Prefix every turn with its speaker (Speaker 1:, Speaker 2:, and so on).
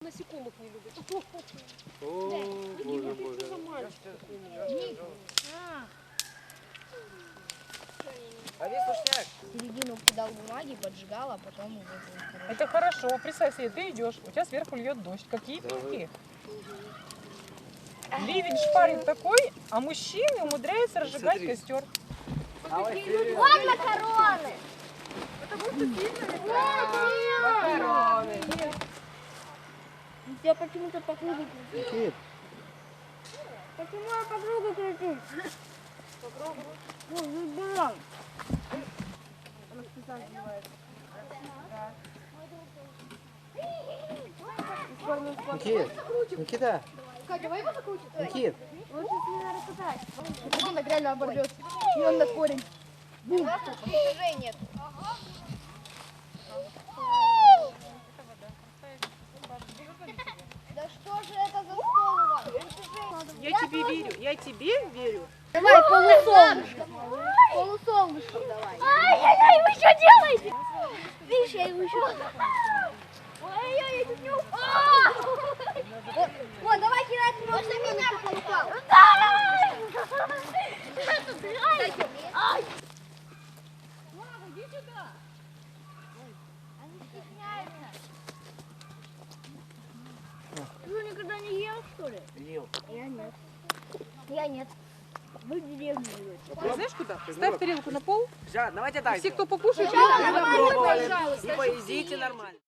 Speaker 1: Насекомых не любит.
Speaker 2: О, боже, боже. А весь сушняк.
Speaker 3: Середину кидал бумаги, поджигал, а потом уже...
Speaker 4: Это хорошо. Представь себе, ты идешь, у тебя сверху льет дождь. Какие пеньки? Ливень шпарит такой, а мужчины умудряются разжигать костер.
Speaker 3: Вот макароны!
Speaker 2: Макароны.
Speaker 3: Я почему-то по кругу кричу.
Speaker 2: Никит.
Speaker 3: Почему я по кругу кричу? По кругу? Ну, забирай. Она специально называется.
Speaker 2: Никит. Никита.
Speaker 3: Катя, давай его закрутим.
Speaker 2: Никит.
Speaker 3: Лучше не надо пытать. Один так реально оборвет. И он на корень. Бум. Движение. Да что же это за стол у вас?
Speaker 4: Я тебе верю, я тебе верю.
Speaker 3: Давай полусолнышко. Полусолнышко давай. Ай-яй-яй, вы что делаете? Видишь, я его еще... Ой-ой-ой, я чуть не упал. Вот, давай кидать его. Можно меня упал. Ай! Мама, иди сюда. Они стесняются. Ты что, никогда не ел, что ли?
Speaker 2: Ел.
Speaker 3: Я нет. Я нет. Вы в деревне живете.
Speaker 4: Ты знаешь куда? Ставь тарелку на пол.
Speaker 2: Жан, давайте так.
Speaker 4: Все, кто покушает,
Speaker 2: Не попробовали. Не поедите нормально.